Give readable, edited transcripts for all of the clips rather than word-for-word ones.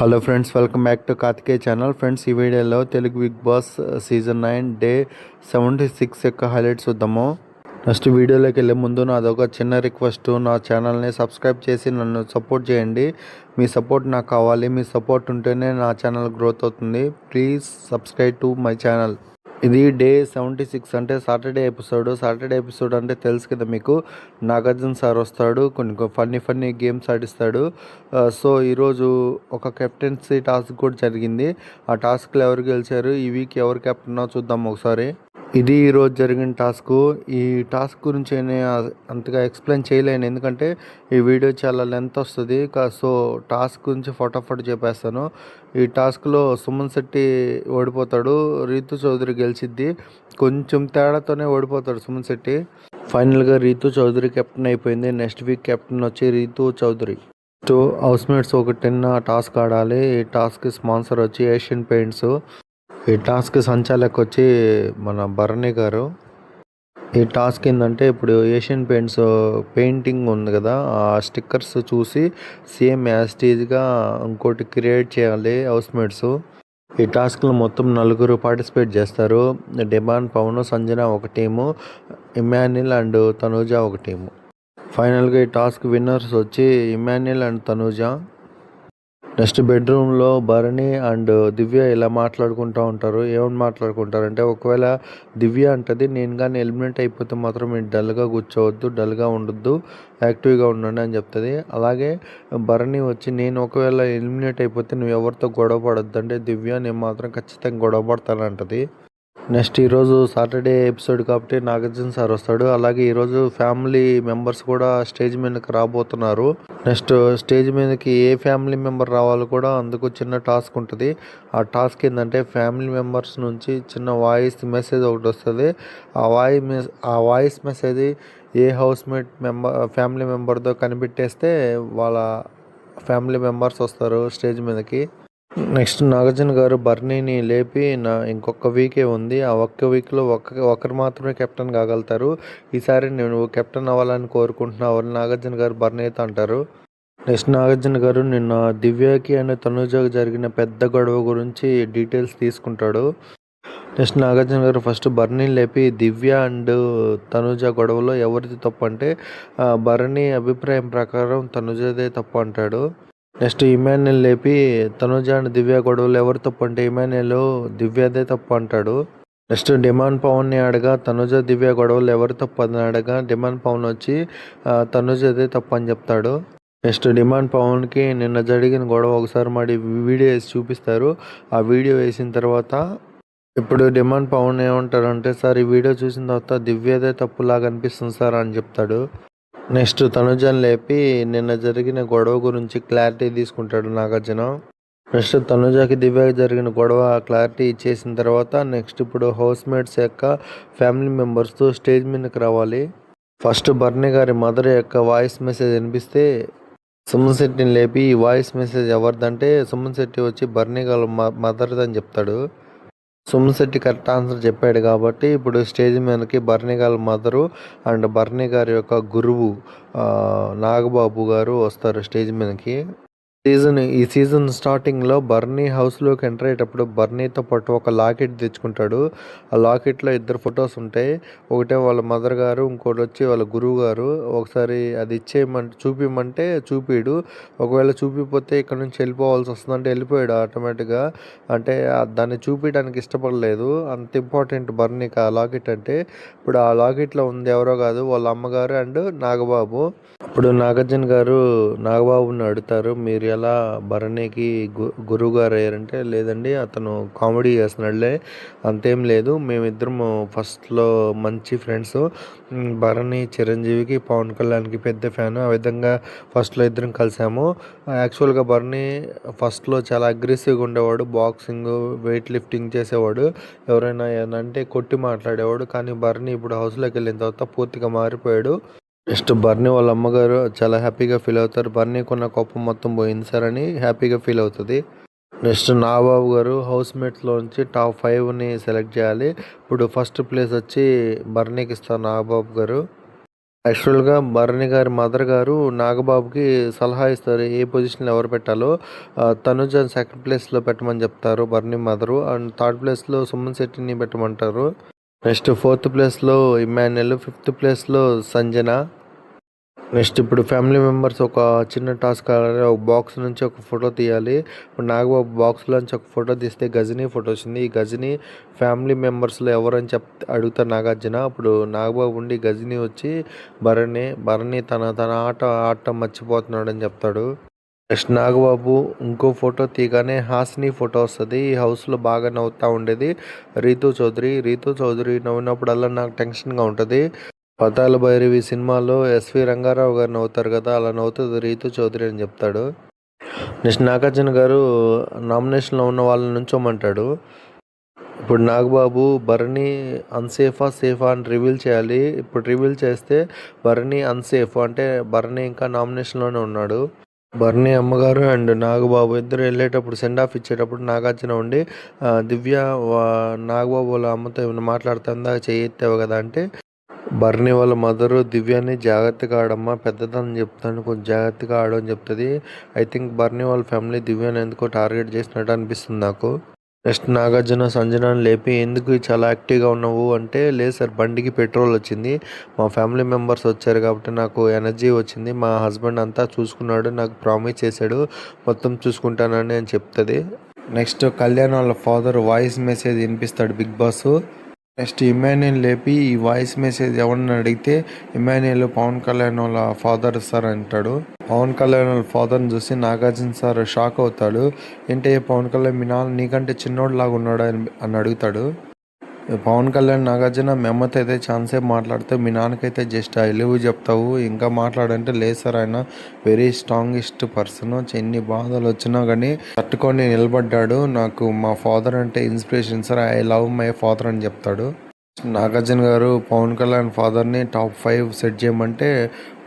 Hello friends, welcome back to Karthikeya channel. Friends, ఈ వీడియోలో Telugu Bigg Boss season 9 day 76 యొక్క highlights చూద్దాము. నెక్స్ట్ వీడియోలోకి వెళ్ళే ముందు నాదొక చిన్న రిక్వెస్ట్, నా ఛానల్ని సబ్స్క్రైబ్ చేసి నన్ను సపోర్ట్ చేయండి. మీ సపోర్ట్ నాకు కావాలి. మీ సపోర్ట్ ఉంటేనే నా ఛానల్ గ్రోత్ అవుతుంది. Please subscribe to my channel. ఇది డే 76 అంటే సాటర్డే ఎపిసోడ్ అంటే తెలుసు కదా మీకు. నాగార్జున సార్ వస్తాడు, కొన్ని ఫన్నీ గేమ్స్ ఆడిస్తాడు. సో ఈరోజు ఒక కెప్టెన్సీ టాస్క్ కూడా జరిగింది. ఆ టాస్క్లో ఎవరు గెలిచారు, ఈ వీక్ ఎవరు కెప్టెనో చూద్దాం ఒకసారి. ఇది ఈరోజు జరిగిన టాస్క్. ఈ టాస్క్ గురించి నేను అంతగా ఎక్స్ప్లెయిన్ చేయలేను, ఎందుకంటే ఈ వీడియో చాలా లెంత్ వస్తుంది. సో టాస్క్ గురించి ఫటాఫట్ చెప్పేస్తాను. ఈ టాస్క్లో సుమన్ శెట్టి ఓడిపోతాడు, రీతు చౌదరి గెలిచిద్ది. కొంచెం తేడాతోనే ఓడిపోతాడు సుమన్ శెట్టి. ఫైనల్గా రీతు చౌదరి కెప్టెన్ అయిపోయింది. నెక్స్ట్ వీక్ కెప్టెన్ వచ్చి రీతు చౌదరి. హౌస్ మేట్స్ ఒక 10 టాస్క్ ఆడాలి. ఈ టాస్క్ స్పాన్సర్ వచ్చి ఏషియన్ పెయింట్స్. ఈ టాస్క్ సంచాలక్ వచ్చి మన భరణి గారు. ఈ టాస్క్ ఏంటంటే, ఇప్పుడు ఏషియన్ పెయింట్స్ పెయింటింగ్ ఉంది కదా, ఆ స్టిక్కర్స్ చూసి సేమ్ యాస్టీజ్గా ఇంకోటి క్రియేట్ చేయాలి హౌస్ మేట్స్. ఈ టాస్క్లో మొత్తం 4 పార్టిసిపేట్ చేస్తారు. డిమాన్, పవన్, సంజన ఒక టీము, ఇమాన్యుల్ అండ్ తనూజ ఒక టీము. ఫైనల్గా ఈ టాస్క్ విన్నర్స్ వచ్చి ఇమాన్యుల్ అండ్ తనూజ. నెక్స్ట్ బెడ్రూమ్లో భరణి అండ్ దివ్య ఇలా మాట్లాడుకుంటూ ఉంటారు. ఏమని మాట్లాడుకుంటారంటే, ఒకవేళ దివ్య అంటది, నేను కానీ ఎలిమినేట్ అయిపోతే మాత్రం మీరు డల్గా కూర్చోవద్దు, డల్గా ఉండొద్దు, యాక్టివ్గా ఉండండి అని చెప్తుంది. అలాగే భరణి వచ్చి, నేను ఒకవేళ ఎలిమినేట్ అయిపోతే నువ్వు ఎవరితో గొడవ పడొద్దు అంటే, దివ్య నేను మాత్రం ఖచ్చితంగా గొడవ పడతానంటది. నెక్స్ట్ ఈరోజు సాటర్డే ఎపిసోడ్ కాబట్టి నాగార్జున సార్ వస్తాడు. అలాగే ఈరోజు ఫ్యామిలీ మెంబర్స్ కూడా స్టేజ్ మీదకి రాబోతున్నారు. నెక్స్ట్ స్టేజ్ మీదకి ఏ ఫ్యామిలీ మెంబర్ రావాలో కూడా అందుకు చిన్న టాస్క్ ఉంటుంది. ఆ టాస్క్ ఏంటంటే, ఫ్యామిలీ మెంబర్స్ నుంచి చిన్న వాయిస్ మెసేజ్ ఒకటి వస్తుంది. ఆ వాయిస్ మెసేజ్ ఏ హౌస్మేట్ ఫ్యామిలీ మెంబర్తో కనిపెట్టేస్తే వాళ్ళ ఫ్యామిలీ మెంబర్స్ వస్తారు స్టేజ్ మీదకి. నెక్స్ట్ నాగార్జున గారు బర్నీని లేపి, ఇంకొక వీకే ఉంది, ఆ ఒక్క వీక్లో ఒకరు మాత్రమే కెప్టెన్ కాగలుగుతారు, ఈసారి నేను కెప్టెన్ అవ్వాలని కోరుకుంటున్నావు అని నాగార్జున గారు బర్నీతో అంటారు. నెక్స్ట్ నాగార్జున గారు నిన్న దివ్యకి అండ్ తనుజకి జరిగిన పెద్ద గొడవ గురించి డీటెయిల్స్ తీసుకుంటాడు. నెక్స్ట్ నాగార్జున గారు ఫస్ట్ బర్నీని లేపి, దివ్య అండ్ తనుజ గొడవలో ఎవరిది తప్పు అంటే, బర్నీ అభిప్రాయం ప్రకారం తనుజదే తప్పు అంటాడు. నెక్స్ట్ ఇమాన్యుల్ లేపి, తనుజ అండ్ దివ్య గొడవలు ఎవరు తప్పు అంటే, ఇమాన్యుల్ దివ్యదే తప్పు అంటాడు. నెక్స్ట్ డిమాండ్ పవన్ని అడగా, తనుజ దివ్య గొడవలు ఎవరు తప్పు అని అడగా, డిమాండ్ పవన్ వచ్చి తనుజదే తప్పు అని చెప్తాడు. నెక్స్ట్ డిమాండ్ పవన్కి నిన్న జరిగిన గొడవ ఒకసారి మరి వీడియో వేసి చూపిస్తారు. ఆ వీడియో వేసిన తర్వాత ఇప్పుడు డిమాండ్ పవన్ ఏమంటారంటే, సార్ ఈ వీడియో చూసిన తర్వాత దివ్యదే తప్పులాగా అనిపిస్తుంది సార్ అని చెప్తాడు. నెక్స్ట్ తనుజని లేపి నిన్న జరిగిన గొడవ గురించి క్లారిటీ తీసుకుంటాడు నాగార్జున. నెక్స్ట్ తనుజకి దివ్యకి జరిగిన గొడవ క్లారిటీ ఇచ్చేసిన తర్వాత, నెక్స్ట్ ఇప్పుడు హౌస్ మేట్స్ యొక్క ఫ్యామిలీ మెంబర్స్తో స్టేజ్ మీదకి రావాలి. ఫస్ట్ బర్నీ గారి మదర్ యొక్క వాయిస్ మెసేజ్ వినిపిస్తే సుమన్ శెట్టిని లేపి, ఈ వాయిస్ మెసేజ్ ఎవరిదంటే, సుమన్ శెట్టి వచ్చి బర్నీ గారి మదర్ది అని చెప్తాడు. సుమన్ శెట్టి కరెక్ట్ ఆన్సర్ చెప్పాడు కాబట్టి ఇప్పుడు స్టేజ్ మీదకి బర్నీ గారి మదరు అండ్ బర్నీ గారి యొక్క గురువు నాగబాబు గారు వస్తారు స్టేజ్ మీదకి. ఈ సీజన్ స్టార్టింగ్లో బర్నీ హౌస్లోకి ఎంటర్ అయ్యేటప్పుడు బర్నీతో పాటు ఒక లాకెట్ తెచ్చుకుంటాడు. ఆ లాకెట్లో 2 ఫొటోస్ ఉంటాయి. ఒకటే వాళ్ళ మదర్ గారు, ఇంకోటి వచ్చి వాళ్ళ గురువు గారు. ఒకసారి అది చూపిమంటే చూపిడు. ఒకవేళ చూపిపోతే ఇక్కడ నుంచి వెళ్ళిపోవాల్సి వస్తుందంటే వెళ్ళిపోయాడు ఆటోమేటిక్గా. అంటే దాన్ని చూపించడానికి ఇష్టపడలేదు, అంత ఇంపార్టెంట్ బర్నీకి ఆ లాకెట్ అంటే. ఇప్పుడు ఆ లాకెట్లో ఉంది ఎవరో కాదు, వాళ్ళ అమ్మగారు అండ్ నాగబాబు. ఇప్పుడు నాగార్జున గారు నాగబాబుని అడుగుతారు, మీరు ఎలా భరణికి గురువు గారు అయ్యారంటే, లేదండి అతను కామెడీ చేస్తున్నాడులే, అంతేం లేదు, మేమిద్దరం ఫస్ట్లో మంచి ఫ్రెండ్స్, భరణి చిరంజీవికి పవన్ కళ్యాణ్కి పెద్ద ఫ్యాను, ఆ విధంగా ఫస్ట్లో ఇద్దరం కలిసాము. యాక్చువల్గా భరణి ఫస్ట్లో చాలా అగ్రెసివ్గా ఉండేవాడు, బాక్సింగ్ వెయిట్ లిఫ్టింగ్ చేసేవాడు, ఎవరైనా అంటే కొట్టి మాట్లాడేవాడు. కానీ భరణి ఇప్పుడు హౌస్లోకి వెళ్ళిన తర్వాత పూర్తిగా మారిపోయాడు. నెక్స్ట్ బర్నీ వాళ్ళ అమ్మగారు చాలా హ్యాపీగా ఫీల్ అవుతారు. బర్నీకి ఉన్న కోపం మొత్తం పోయింది సార్ అని హ్యాపీగా ఫీల్ అవుతుంది. నెక్స్ట్ నాగబాబు గారు హౌస్ మేట్స్లోంచి టాప్ 5ని సెలెక్ట్ చేయాలి. ఇప్పుడు ఫస్ట్ ప్లేస్ వచ్చి బర్నీకి ఇస్తారు నాగబాబు గారు. యాక్చువల్‌గా భరణి గారి మదర్ గారు నాగబాబుకి సలహా ఇస్తారు. ఏ పొజిషన్‌లో ఎవరు పెట్టాలో. తనుజని సెకండ్ ప్లేస్‌లో పెట్టమని చెప్తారు భరణి మదరు. అండ్ థర్డ్ ప్లేస్‌లో సుమన్ శెట్టిని పెట్టమంటారు. నెక్స్ట్ ఫోర్త్ ప్లేస్‌లో ఇమ్మాన్యుయల్, ఫిఫ్త్ ప్లేస్‌లో సంజన. నెక్స్ట్ ఇప్పుడు ఫ్యామిలీ మెంబర్స్ ఒక చిన్న టాస్క్ ఆడాలి. ఒక బాక్స్ నుంచి ఒక ఫోటో తీయాలి. ఇప్పుడు నాగబాబు బాక్స్‌లోంచి ఒక ఫోటో తీస్తే గజిని ఫోటో వచ్చింది. ఈ గజిని ఫ్యామిలీ మెంబర్స్‌లో ఎవరని అడుగుతారు నాగార్జున. అప్పుడు నాగబాబు ఉండి గజిని వచ్చి భరణి తన ఆట ఆడటం మర్చిపోతున్నాడని చెప్తాడు. నెక్స్ట్ నాగబాబు ఇంకో ఫోటో తీయగానే హాసిని ఫోటో వస్తది. ఈ హౌస్‌లో బాగా నవ్వుతా ఉండేది రీతూ చౌదరి. రీతూ చౌదరి నవ్వినప్పుడల్లా నాకు టెన్షన్‌గా ఉంటది. 'పాతాళ భైరవి' సినిమాలో ఎస్వి రంగారావు గారు నవ్వుతారు కదా! అలా నవ్వుతది రీతూ చౌదరి అని చెప్తాడు. నెక్స్ట్ నాగార్జున గారు నామినేషన్‌లో ఉన్న వాళ్ళని నుంచోమంటాడు. ఇప్పుడు నాగబాబు భరణి అన్‌సేఫా, సేఫా అని రివీల్ చేయాలి. ఇప్పుడు రివీల్ చేస్తే భరణి అన్‌సేఫ్ అంటే భరణి ఇంకా నామినేషన్‌లోనే ఉన్నాడు. భరణి అమ్మగారు అండ్ నాగబాబు ఇద్దరు వెళ్ళేటప్పుడు సెండ్ ఆఫ్ ఇచ్చేటప్పుడు నాగార్జున ఉండి దివ్య నాగబాబు వాళ్ళ అమ్మతో ఏమైనా మాట్లాడుతుందా చెయ్యి ఎత్తావు కదా అంటే భరణి వాళ్ళ మదరు దివ్యాని జాగ్రత్తగా ఆడమ్మా పెద్దదని చెప్తాను కొంచెం జాగ్రత్తగా ఆడు అని చెప్తుంది. ఐ థింక్ భరణి వాళ్ళ ఫ్యామిలీ దివ్యాని ఎందుకో టార్గెట్ చేసినట్టు అనిపిస్తుంది నాకు. నెక్స్ట్ నాగార్జున సంజనాని లేపి ఎందుకు చాలా యాక్టివ్గా ఉన్నావు అంటే లేదు సార్ బండికి పెట్రోల్ వచ్చింది, మా ఫ్యామిలీ మెంబర్స్ వచ్చారు కాబట్టి నాకు ఎనర్జీ వచ్చింది, మా హస్బెండ్ అంతా చూసుకున్నాడు, నాకు ప్రామిస్ చేశాడు మొత్తం చూసుకుంటానని అని చెప్తుంది. నెక్స్ట్ కళ్యాణ్ వాళ్ళ ఫాదర్ వాయిస్ మెసేజ్ వినిపిస్తాడు బిగ్ బాస్. నెక్స్ట్ ఇమాన్యుయల్ లేపి ఈ వాయిస్ మెసేజ్ ఎవరిని అడిగితే ఇమాన్యుయల్ పవన్ కళ్యాణ్ వాళ్ళ ఫాదర్ సార్ అంటాడు. పవన్ కళ్యాణ్ వాళ్ళ ఫాదర్ని చూసి నాగార్జున సార్ షాక్ అవుతాడు. ఏంటి పవన్ కళ్యాణ్ మీ నాన్న నీకంటే చిన్నోడు లాగా ఉన్నాడు అని అడుగుతాడు. పవన్ కళ్యాణ్ నాగార్జున మీ అమ్మతో అయితే ఛాన్సేపు మాట్లాడితే మీ నాన్నకైతే జస్ట్ ఐ లవ్ చెప్తావు ఇంకా మాట్లాడంటే లేదు సార్ ఆయన వెరీ స్ట్రాంగెస్ట్ పర్సన్, ఎన్ని బాధలు వచ్చినా కానీ తట్టుకొని నిలబడ్డాడు, నాకు మా ఫాదర్ అంటే inspiration sir, I love my father అని చెప్తాడు. నాగార్జున గారు పవన్ కళ్యాణ్ ఫాదర్ని టాప్ 5 సెట్ చేయమంటే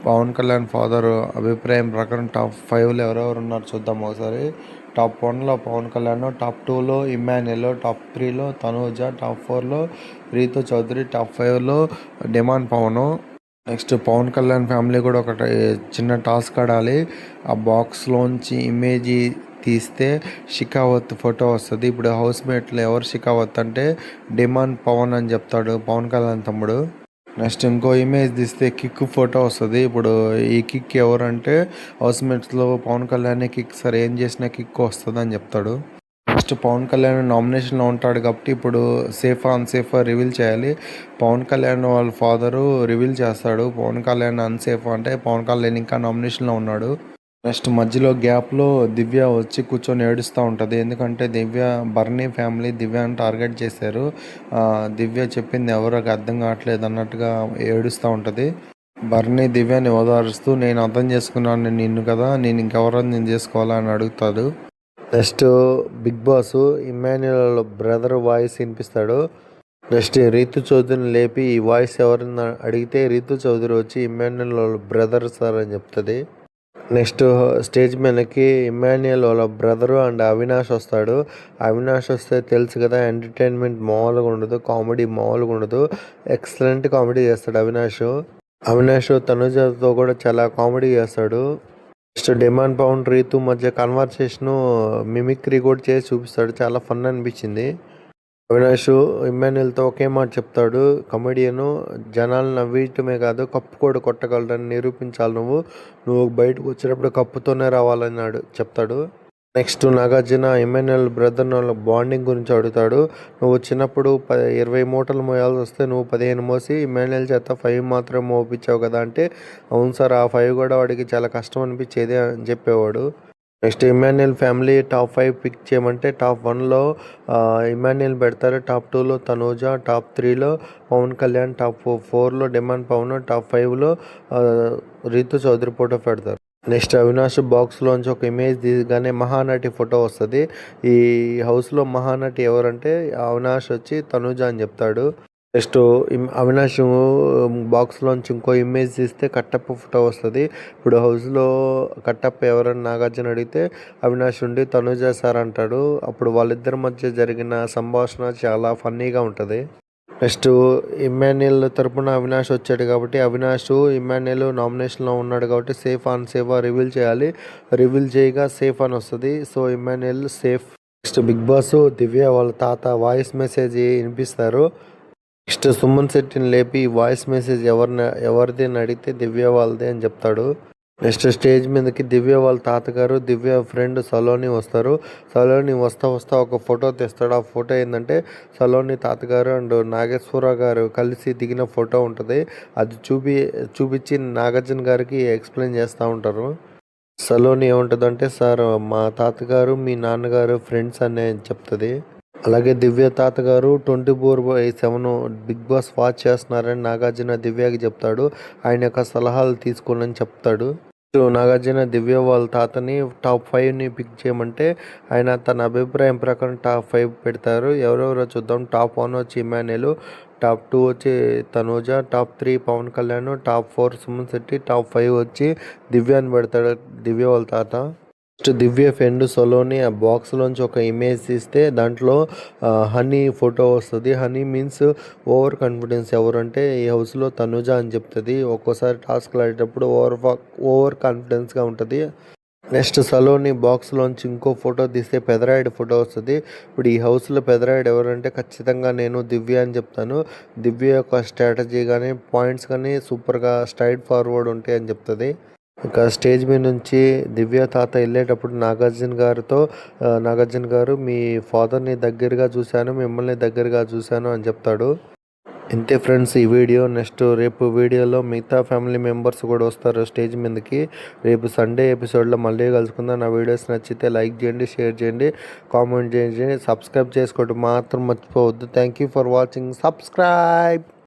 పవన్ కళ్యాణ్ ఫాదర్ అభిప్రాయం ప్రకారం టాప్ 5లో ఎవరెవరు ఉన్నారు చూద్దాం ఒకసారి. టాప్ 1లో పవన్ కళ్యాణ్, టాప్ 2లో ఇమ్మాన్యుయల్, టాప్ 3లో తనూజ, టాప్ 4లో రీతూ చౌదరి, టాప్ 5లో demand Pawan. Next Pawan Kalyan family కూడా ఒకటి చిన్న టాస్క్ ఆడాలి. ఆ బాక్స్లోంచి ఇమేజ్ తీస్తే షికావత్ ఫోటో వస్తుంది. ఇప్పుడు హౌస్ మేట్లో ఎవరు షికావత్ అంటే డిమాండ్ పవన్ అని చెప్తాడు పవన్ కళ్యాణ్ తమ్ముడు. నెక్స్ట్ ఇంకో ఇమేజ్ తీస్తే కిక్ ఫోటో వస్తుంది. ఇప్పుడు ఈ కిక్ ఎవరంటే హౌస్ మేట్స్లో పవన్ కళ్యాణ్ కిక్ సార్ ఏం చేసినా కిక్ వస్తుంది అని చెప్తాడు. నెక్స్ట్ పవన్ కళ్యాణ్ నామినేషన్లో ఉంటాడు కాబట్టి ఇప్పుడు సేఫా అన్సేఫా రివీల్ చేయాలి. పవన్ కళ్యాణ్ వాళ్ళ ఫాదరు రివీల్ చేస్తాడు పవన్ కళ్యాణ్ అన్సేఫా అంటే పవన్ కళ్యాణ్ ఇంకా నామినేషన్లో ఉన్నాడు. నెక్స్ట్ మధ్యలో గ్యాప్లో దివ్య వచ్చి కూర్చొని ఏడుస్తూ ఉంటుంది. ఎందుకంటే భరణి ఫ్యామిలీ దివ్యని టార్గెట్ చేశారు. దివ్య చెప్పింది ఎవరికి అర్థం కావట్లేదు అన్నట్టుగా ఏడుస్తూ ఉంటుంది. భరణి దివ్యాని ఓదారుస్తూ నేను అర్థం చేసుకున్నాను నిన్ను కదా, నేను ఇంకెవరని నేను చేసుకోవాలా అని అడుగుతాడు. Next big boss Emmanuel brother voice వినిపిస్తాడు. నెక్స్ట్ రీతు చౌదరిని లేపి ఈ వాయిస్ ఎవరిని అడిగితే రీతు చౌదరి వచ్చి ఇమ్మాన్యుయల్ బ్రదర్ సార్ అని చెప్తుంది. నెక్స్ట్ స్టేజ్ మీదకి ఇమ్మాన్యుయల్ వాళ్ళ బ్రదరు అండ్ అవినాష్ వస్తాడు. అవినాష్ వస్తే తెలుసు కదా ఎంటర్టైన్మెంట్ మామూలుగా ఉండదు, కామెడీ మామూలుగా ఉండదు, ఎక్సలెంట్ కామెడీ చేస్తాడు అవినాష్ తనుజతో కూడా చాలా కామెడీ చేస్తాడు. నెక్స్ట్ డిమాండ్ పవన్ రీతు మధ్య కన్వర్సేషను మిమిక్రీ కూడా చేసి చూపిస్తాడు, చాలా ఫన్ అనిపించింది. అవినాష్ ఇమ్మాన్యుయల్తో ఒకే మాట చెప్తాడు, కమెడియను జనాలు నవ్వియటమే కాదు కప్పు కూడా కొట్టగలడని నిరూపించాలి, నువ్వు బయటకు వచ్చేటప్పుడు కప్పుతోనే రావాలని చెప్తాడు. నెక్స్ట్ నాగార్జున ఇమ్మాన్యుయల్ బ్రదర్ వాళ్ళ బాండింగ్ గురించి అడుగుతాడు. నువ్వు చిన్నప్పుడు 20 మూటలు మోయాల్సి వస్తే నువ్వు 15 మోసి ఇమ్మాన్యుయల్ చేత 5 మాత్రం మోపించావు కదా అంటే అవును సార్ ఆ 5 కూడా వాడికి చాలా కష్టం అనిపించేది అని చెప్పేవాడు. Next Emmanuel family top 5 pick చేయమంటే టాప్ 1లో ఇమ్మాన్యుయల్ పెడతారు, టాప్ 2లో తనూజ, టాప్ 3లో పవన్ కళ్యాణ్, టాప్ 4లో డిమాండ్ పవన్, టాప్ 5లో రీతు చౌదరి ఫోటో పెడతారు. నెక్స్ట్ అవినాష్ బాక్స్లోంచి ఒక ఇమేజ్ తీయగానే మహానటి ఫోటో వస్తుంది. ఈ హౌస్లో మహానటి ఎవరంటే అవినాష్ వచ్చి తనూజ అని చెప్తాడు. నెక్స్ట్ అవినాష్ బాక్స్లోంచి ఇంకో ఇమేజ్ తీస్తే కట్టప్ప ఫోటో వస్తుంది. ఇప్పుడు హౌస్లో కట్టప్ప ఎవరని నాగార్జున అడిగితే అవినాష్ ఉండి తనుజ సార్ అంటాడు. అప్పుడు వాళ్ళిద్దరి మధ్య జరిగిన సంభాషణ చాలా ఫన్నీగా ఉంటుంది. నెక్స్ట్ ఇమ్మాన్యుయల్ తరపున అవినాష్ వచ్చాడు కాబట్టి అవినాష్ ఇమ్మాన్యుయల్ నామినేషన్లో ఉన్నాడు కాబట్టి సేఫ్ ఆన్ సేఫ్ రివీల్ చేయాలి. రివీల్ చేయగా సేఫ్ అని వస్తుంది. So Emmanuel safe. Next big boss Divya వాళ్ళ తాత వాయిస్ మెసేజ్ వినిపిస్తారు. నెక్స్ట్ సుమన్ శెట్టిని లేపి వాయిస్ మెసేజ్ ఎవరిది అని అడిగితే దివ్య వాళ్ళదే అని చెప్తాడు. నెక్స్ట్ స్టేజ్ మీదకి దివ్య వాళ్ళ తాతగారు దివ్య ఫ్రెండ్ సలోని వస్తారు. సలోని వస్తా ఒక ఫోటో తెస్తాడు. ఆ ఫోటో ఏంటంటే సలోని తాతగారు అండ్ నాగేశ్వరరావు గారు కలిసి దిగిన ఫోటో ఉంటుంది. అది చూపించి నాగార్జున గారికి ఎక్స్ప్లెయిన్ చేస్తూ ఉంటారు. సలోని ఏముంటుందంటే, సార్ మా తాతగారు మీ నాన్నగారు ఫ్రెండ్స్ అనే చెప్తుంది. అలాగే దివ్య తాతగారు 24/7 బిగ్ బాస్ వాచ్ చేస్తున్నారని నాగార్జున దివ్యకి చెప్తాడు. ఆయన యొక్క సలహాలు తీసుకోనని చెప్తాడు. నాగార్జున దివ్య వాళ్ళ తాతని టాప్ 5ని పిక్ చేయమంటే ఆయన తన అభిప్రాయం ప్రకారం టాప్ 5 పెడతారు. ఎవరెవరో చూద్దాం. టాప్ 1 వచ్చి ఇమ్మాన్యుయల్, టాప్ 2 వచ్చి Tanuja, top 3 Pawan Kalyan, top 4 Suman Shetty, top 5 వచ్చి దివ్య అని పెడతాడు దివ్య వాళ్ళ తాత. నెక్స్ట్ దివ్య ఫ్రెండ్ సలోని ఆ బాక్స్లోంచి ఒక ఇమేజ్ తీస్తే దాంట్లో హనీ ఫోటో వస్తుంది. Honey means over confidence. ఎవరంటే ఈ హౌస్లో తనుజ అని చెప్తుంది. ఒక్కోసారి టాస్క్లు ఆడేటప్పుడు ఓవర్ కాన్ఫిడెన్స్గా ఉంటుంది. నెక్స్ట్ సలోని బాక్స్లోంచి ఇంకో ఫోటో తీస్తే పెదరాయుడు ఫోటో వస్తుంది. ఇప్పుడు ఈ హౌస్లో పెదరాయుడు ఎవరంటే ఖచ్చితంగా నేను దివ్య అని చెప్తాను. దివ్య యొక్క స్ట్రాటజీ కానీ పాయింట్స్ కానీ సూపర్గా స్ట్రైట్ ఫార్వర్డ్ ఉంటాయి అని చెప్తుంది. ఇక స్టేజ్ మీద నుంచి దివ్య తాత వెళ్ళేటప్పుడు నాగార్జున గారు మీ ఫాదర్ని దగ్గరగా చూశాను, మిమ్మల్ని దగ్గరగా చూశాను అని చెప్తాడు. ఇంతే ఫ్రెండ్స్ ఈ వీడియో. నెక్స్ట్ రేపు వీడియోలో మిగతా ఫ్యామిలీ మెంబర్స్ కూడా వస్తారు స్టేజ్ మీదకి. రేపు సండే ఎపిసోడ్లో మళ్ళీ కలుసుకుందాం. నా వీడియోస్ నచ్చితే లైక్ చేయండి, షేర్ చేయండి, కామెంట్ చేయండి, సబ్స్క్రైబ్ చేసుకోవడం మాత్రం మర్చిపోవద్దు. Thank you for watching. Subscribe.